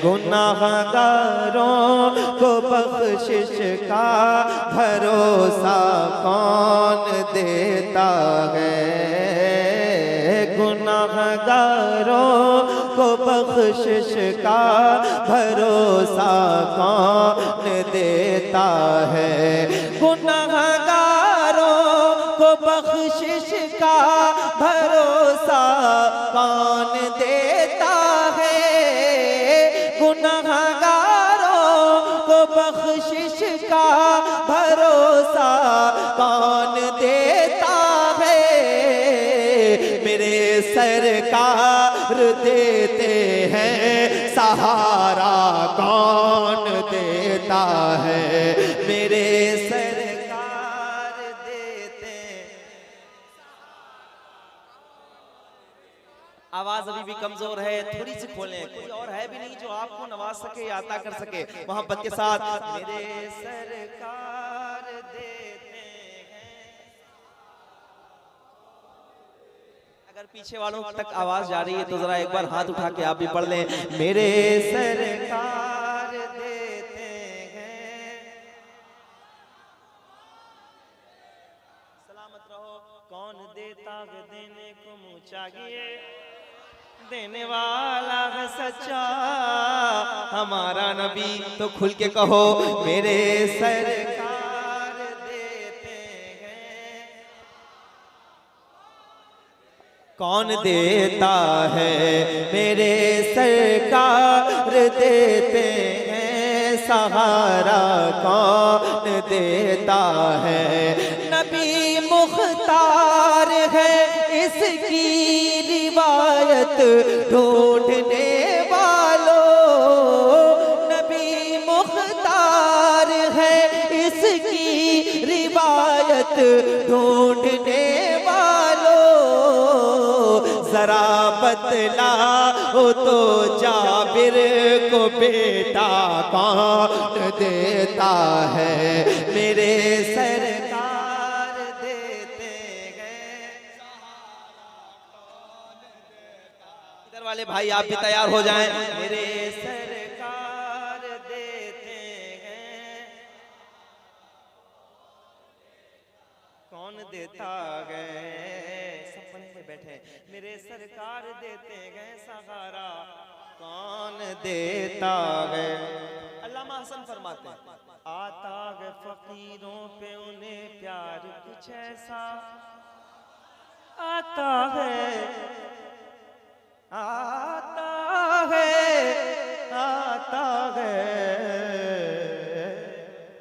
गुनाहगारों को बख्शिश का भरोसा कौन देता है, गुनाहगारों को बख्शिश का भरोसा कौन देता है, गुनाहगारों को बख्शिश का भरोसा कौन देता है, गुनाहगारों को बख्शिश का भरोसा कौन देता है। मेरे सरकार देते हैं सहारा कौन देता है, मेरे सरकार देते। आवाज अभी भी कमजोर है, थोड़ी सी खोलें, कोई और है भी नहीं जो आपको नवाज सके या अता कर सके मोहब्बत के साथ। मेरे सरकार देते हैं। अगर पीछे वालों तक आवाज जा रही है तो जरा एक बार हाथ उठा के आप भी पढ़ लें, मेरे सरकार देते हैं। सलामत रहो। कौन देता है देने को मुँह चाहिए, देने वाला है सच्चा हमारा नबी। तो खुल के कहो, मेरे सरकार देते हैं। कौन देता है, मेरे सरकार देते हैं। सहारा कौन देता है, नबी मुख्तार है इसकी रिवायत ढूंढने वालों, नबी मुख्तार है इसकी रिवायत ढूंढने वालों। जरा बतलाओ तो जाबिर को बेटा कौन देता है, मेरे सरकार देते हैं। इधर वाले भाई आप भी तैयार हो जाएं, मेरे सरकार देते हैं। कौन देता है, सब पढ़े बैठे, मेरे सरकार देते हैं सहारा कौन देता है। अल्लामा हसन फरमाते हैं, आता है फकीरों पे उन्हें प्यार कुछ ऐसा आता है, आता है, आता है,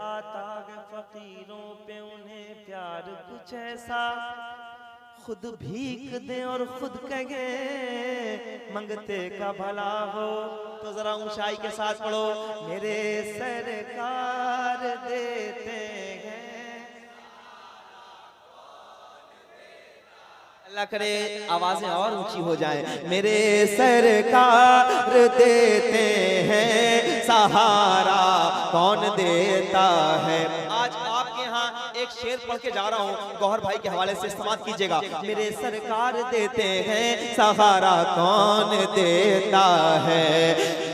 आता है फकीरों पे उन्हें प्यार कुछ ऐसा, खुद भीख दे और खुद कहे मंगते का भला हो। तो जरा ऊंचाई के साथ पढ़ो, मेरे सरकार देते हैं। अल्लाह करे आवाजें और ऊंची हो जाएं, मेरे सरकार देते हैं। सहारा कौन देता है। आज आपके यहाँ एक शेर पढ़ के जा रहा हूँ, गौहर भाई के हवाले से इस्तेमाल कीजिएगा। मेरे सरकार देते हैं, सहारा कौन देता है।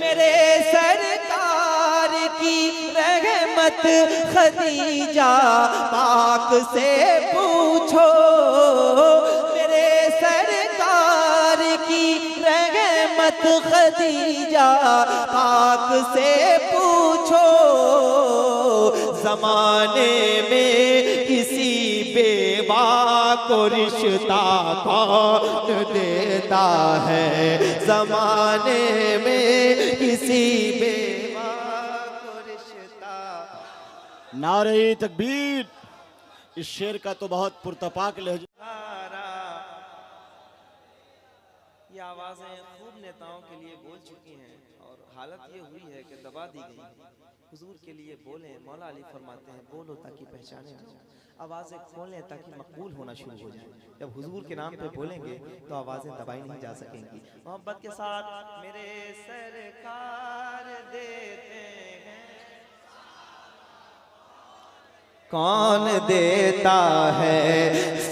मेरे सरकार की रहमत खदीजा पाक से पूछो, मेरे सरकार की रहमत खदीजा पाक से पूछो। जमाने में किसी बेवा को रिश्ता कौन देता है, जमाने में किसी बेवा को रिश्ता। नारे तकबीर। इस शेर का तो बहुत पुरतपाक लहजा। ये आवाजें खूब नेताओं के लिए बोल चुकी हैं और हालत ये हुई है कि दबा दी गई। हुजूर के लिए बोलें, मौला अली फरमाते हैं बोलो ताकि पहचाने जाओ। आवाज़ें खोलें ताकि मकबूल होना शुरू हो जाए। जब हुजूर के नाम पे बोलेंगे तो आवाज़ें दबाई नहीं जा सकेंगी। मोहब्बत के साथ, मेरे सरकार देते हैं। कौन देता है,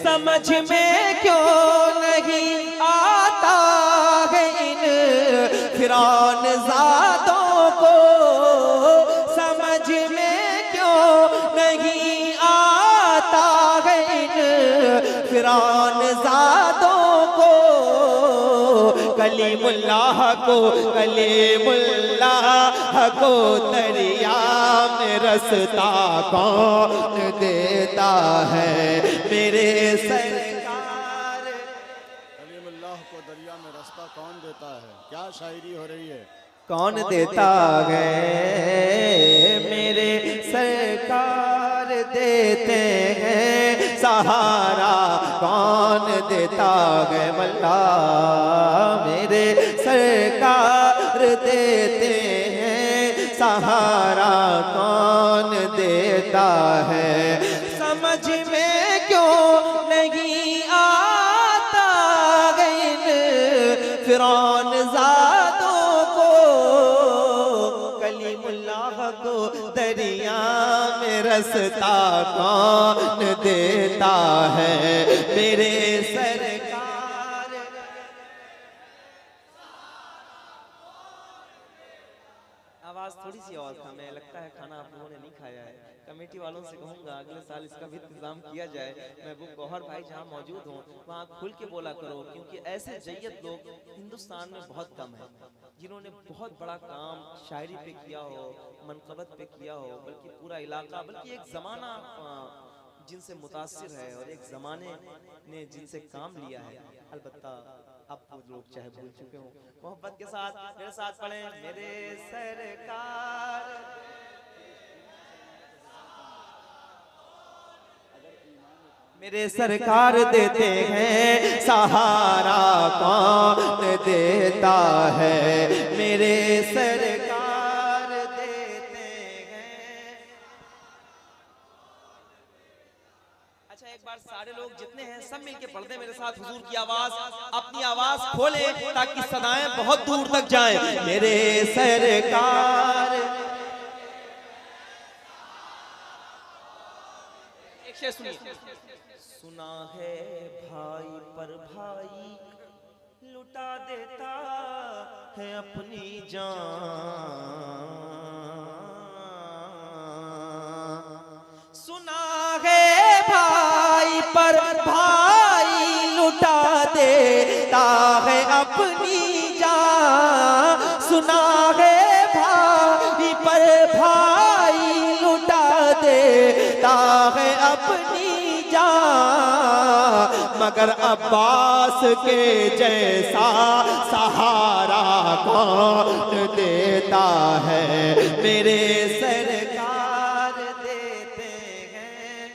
समझ में क्यों नहीं आता है इन फिरौन ज़ादों कलीमुल्लाह को, कलीमुल्लाह को दरिया में रास्ता कौन देता है मेरे सरकार। कलीमुल्लाह को दरिया में रास्ता कौन देता है? क्या शायरी हो रही है। कौन देता है मेरे सरकार देते हैं सहारा, कौन देता है मल्ला मेरे सरकार देते हैं सहारा, कौन देता है। समझ में क्यों नहीं आता इन फिरौन ज़ादों को, कलीमुल्लाह को दरिया में रास्ता कौन देता है मेरे सरकार। आवाज थोड़ी सी और कम है, लगता है खाना आप लोगों ने नहीं खाया है। कमेटी वालों से कहूंगा अगले साल इसका भी इंतजाम किया जाए। महबूब गौहर भाई जहाँ मौजूद हों वहाँ खुल के बोला करो, क्योंकि ऐसे जय्यत लोग हिंदुस्तान में बहुत कम है जिन्होंने बहुत बड़ा काम शायरी पे किया हो, मनकबत पे किया हो, बल्कि पूरा इलाका, बल्कि एक ज़माना जिनसे मुतासिर है और एक ज़माने ने जिनसे काम लिया है। अलबत्ता अब वो लोग चाहे भूल चुके हों। मोहब्बत के साथ मेरे साथ पढ़ें, मेरे सरकार। मेरे सरकार देते हैं सहारा, कौन देता है मेरे सरकार देते हैं। अच्छा, एक बार सारे लोग जितने हैं सब मिलके पढ़ दें मेरे साथ हुजूर की आवाज। अपनी आवाज खोले ताकि सदाएं बहुत दूर तक जाएं। मेरे सरकार। एक शेर सुनिए। सुना है भाई पर भाई लुटा देता है अपनी जान। सुना है भाई पर भाई लुटा देता है अपनी जान। सुना है भाई पर भाई लुटा देता है अपनी मगर अब्बास के जैसा सहारा कौन देता है मेरे सरकार देते हैं।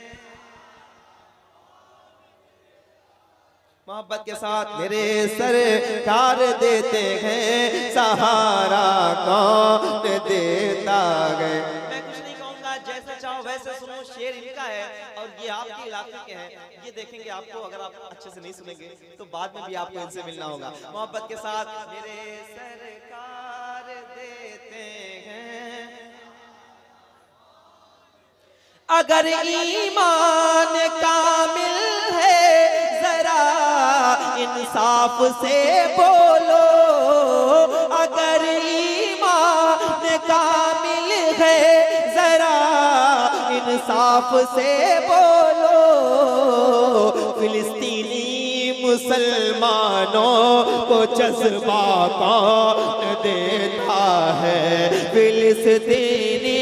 मोहब्बत के साथ मेरे सरकार देते हैं सहारा कौन देता है। मैं कुछ नहीं कहूंगा, जैसे चाहो वैसे सुनो। शेर इनका है और ये आपके इलाके के हैं। ये देखेंगे आपको, अगर आप अच्छे से नहीं सुनेंगे तो बाद में भी आपको इनसे मिलना होगा। मोहब्बत के साथ मेरे सरकार देते हैं। अगर ईमान कामिल है जरा इंसाफ से बोलो। अगर ईमान कामिल है जरा इंसाफ से बोलो। फिलिस्तीनी मुसलमानों को जज्बा कौन देता है। फिलिस्तीनी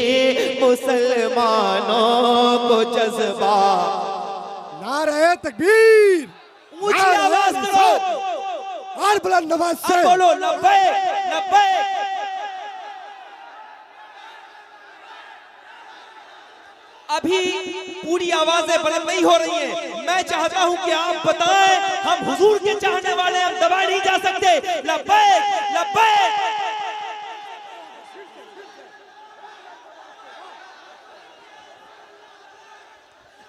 मुसलमानों को जज्बा। नारे तकबीर, ऊंची आवाज करो और बुलंद आवाज से बोलो लब्बैक लब्बैक। अभी पूरी आवाजें बुलंद नहीं हो रही हैं। मैं चाहता हूं कि आप बताएं, हम हुजूर के चाहने वाले, हम दबा नहीं जा सकते। लब्बैक लब्बैक।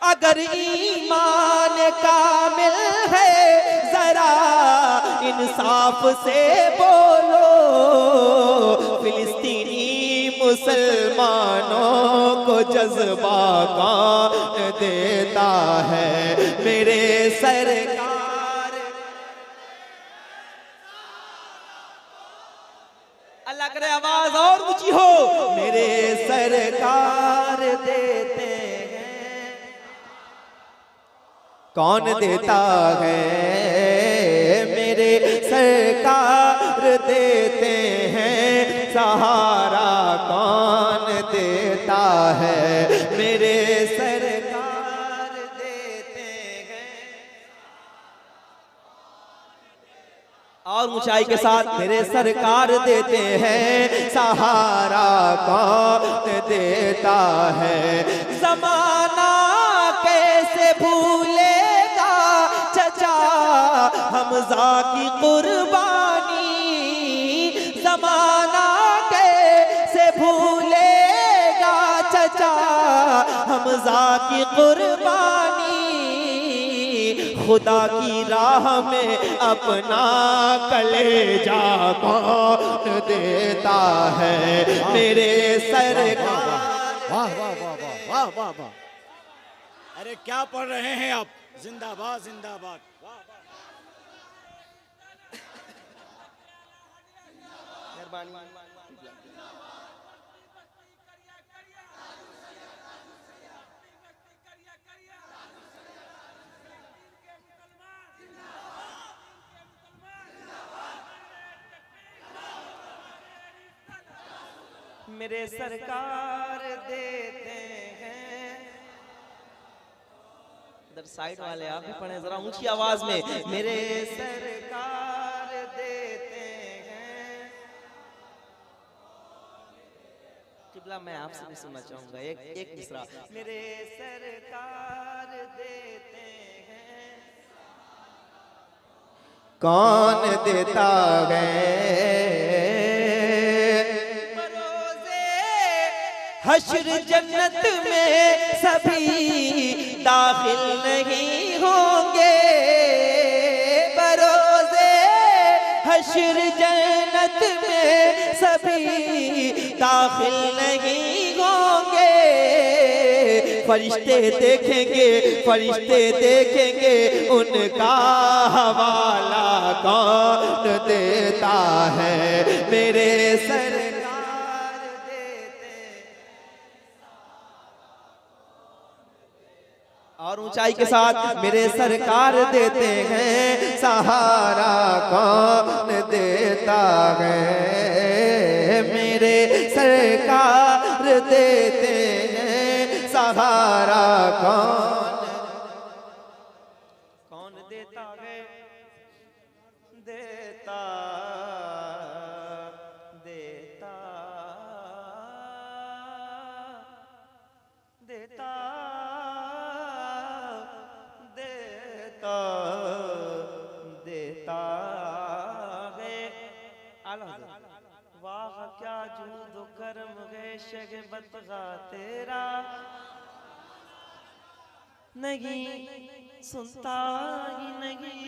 अगर ईमान कामिल है जरा इंसाफ से बोलो। फिलिस्तीनी मुसलमानों को जज्बा कौन देता है मेरे सरकार। अल्लाह करे आवाज और ऊंची हो। मेरे सरकार देते हैं। कौन देता है मेरे सरकार सहारा कौन देता है, मेरे सरकार देते हैं। और ऊंचाई के साथ मेरे सरकार देते हैं, सहारा कौन देता है। ज़माना कैसे भूलेगा चचा हमज़ा की कुर्बानी, ज़माना कैसे भूलेगा चचा हमज़ा की कुर्बानी। खुदा की राह में अपना कलेजा कौन देता है, मेरे सरकार। वाह वाह वाह वाह वाह वाह वाह। अरे क्या पढ़ रहे हैं आप? जिंदाबाद जिंदाबाद। वाह वाह। मेरे सरकार देते हैं। इधर साइड वाले आप भी पढ़े जरा ऊंची आवाज में, मेरे सरकार देते हैं। किबला मैं आपसे भी सुनना चाहूंगा एक मिसरा। मेरे सरकार देते हैं। कौन देता है, हश्र जन्नत में सभी दाखिल नहीं होंगे, बरोज़े हश्र जन्नत में सभी दाखिल नहीं होंगे। फरिश्ते देखेंगे, फरिश्ते देखेंगे, उनका हवाला कौन देता है, मेरे सरकार और ऊंचाई के साथ मेरे सरकार देते हैं, सहारा कौन देता है, मेरे सरकार देते हैं, सहारा कौन देता है, देता देता देता देता है। वाह क्या जूद करम है शगबत तेरा, नहीं सुनता ही नहीं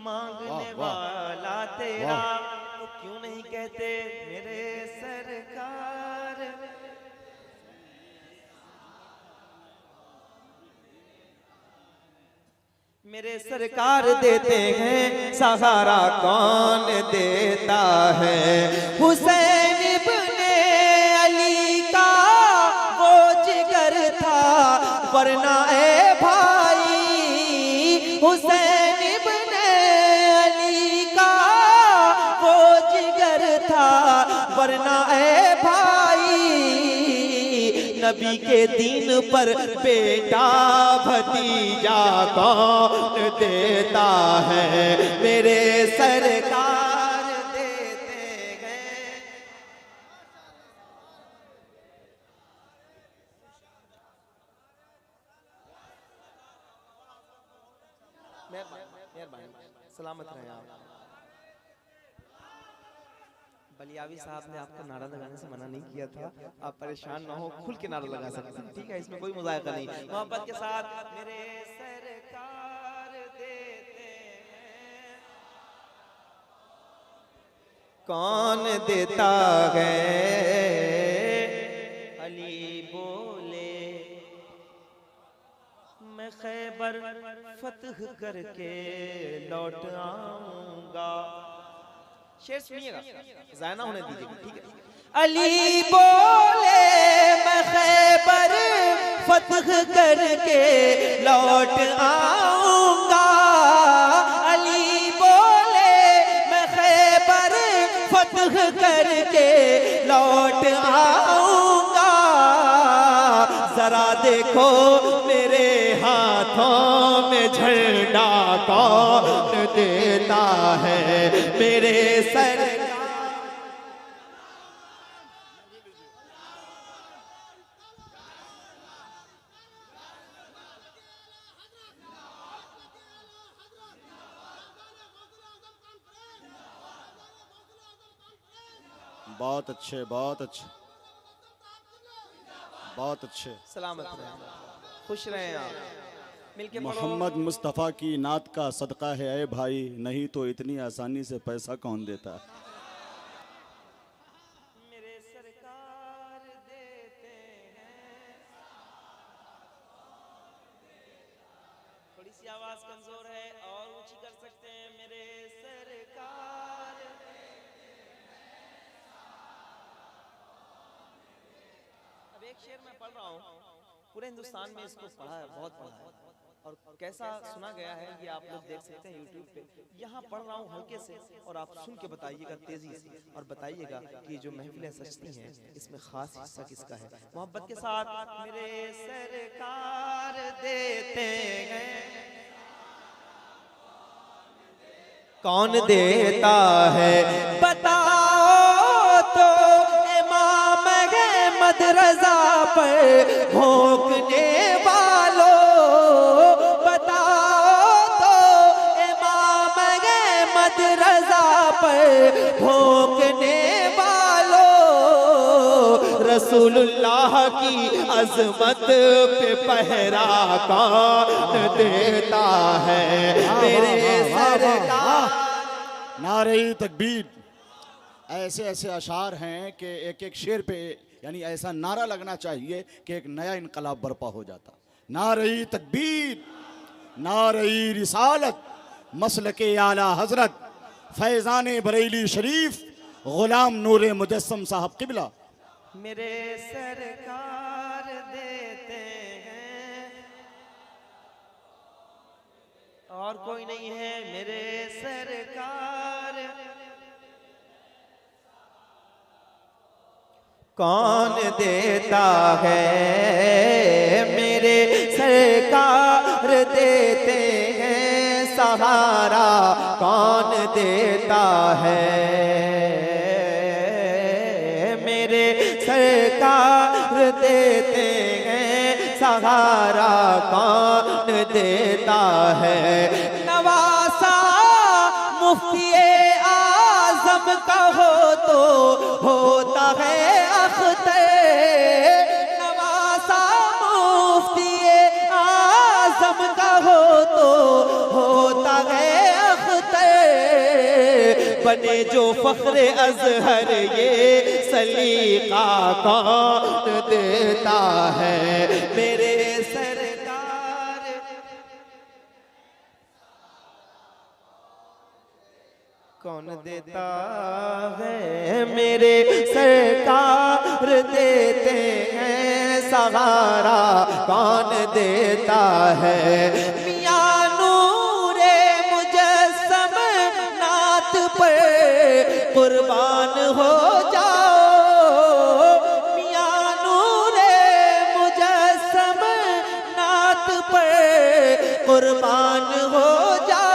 मांगने वाला तेरा। तो क्यों नहीं कहते मेरे सरकार, मेरे सरकार देते हैं, सहारा कौन देता है। हुसैन इब्ने अली का वो जिगर था, वरना ए भाई, हुसैन इब्ने अली का वो जिगर था, वरना ए भाई। नबी के दीन पर बेटा भतीजा कौन देता है, मेरे सरकार देते हैं। सलामत रहे आप। बलियावी साहब ने आपको नारा लगाने से मना नहीं किया था, आप परेशान ना हो, खुल के नारा लगा सकते हैं, ठीक है, इसमें कोई मुज़ायका नहीं। मोहब्बत के साथ मेरे सरकार देते हैं, कौन देता है। अली बोले मैं खैबर फतह करके लौट आऊंगा। शेर सुनिएगा, ज़ाया ना होने दीजिएगा, ठीक है। अली बोले मैं खैबर फतह करके लौट आऊंगा। अली बोले मैं खैबर फतह करके लौट आऊंगा। जरा देखो मेरे हाथों में झंडा कौन देता है, मेरे सर बहुत अच्छे, बहुत अच्छे, बहुत अच्छे। सलामत रहें, खुश रहें आप। मिलके पढ़ो। मोहम्मद मुस्तफ़ा की नात का सदका है ऐ भाई, नहीं तो इतनी आसानी से पैसा कौन देता। मेरे सरकार देते हैं। थोड़ी सी आवाज कमजोर है और ऊंची कर सकते हैं। मेरे सरकार अब एक शेर मैं पढ़ रहा हूँ, पूरे हिंदुस्तान में इसको पढ़ा है, बहुत पढ़ा है, और कैसा सुना गया है ये आप लोग देख सकते हैं यूट्यूब पे। यहाँ पढ़ रहा हूँ हल्के से, और आप सुन के बताइएगा तेजी से, और बताइएगा कि जो महफिलें सजती हैं इसमें खास हिस्सा किसका है। मोहब्बत के साथ। मेरे सरकार देते हैं, कौन देता है बताओ तो, इमाम अहमद रजा पर भोंकने वालों। बताओ तो इमाम अहमद रजा पर भोंकने वालों। रसूलुल्लाह की अजमत पे पहरा कौन देता है, मेरे सरकार। नारे तकबीर। ऐसे ऐसे अशार हैं कि एक एक शेर पे यानी ऐसा नारा लगना चाहिए कि एक नया इनकलाब बर्पा हो जाता। नारे तकबीर, नारे रिसालत, मसलके आला हजरत फैज़ान बरेली शरीफ गुलाम नूर मुजस्सम साहब किबला। मेरे सरकार देते हैं, और कोई नहीं है। मेरे सरकार कौन देता है, मेरे सरकार देते हैं सहारा। कौन देता है, मेरे सरकार देते हैं सहारा। कौन देता है, नवासा मुफ्ती आजम का हो तो होता है अख्तर। नवासा मुफ्ती आजम का हो तो होता है अख्तर। बने जो फख्रे अजहर ये सलीका कौन देता है, मेरे सरकार। कौन देता है, मेरे सरकार देते हैं सहारा। कौन देता है, मियां नूरे मुजस्सम नात पर कुर्बान हो जाओ। मियां नूरे मुजस्सम नात पर कुर्बान हो जाओ।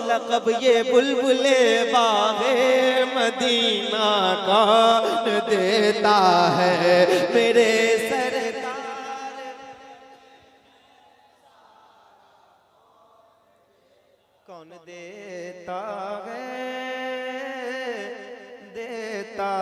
लक़ब ये बुलबुले बागे मदीना कौन देता है, मेरे सरकार। कौन देता है, देता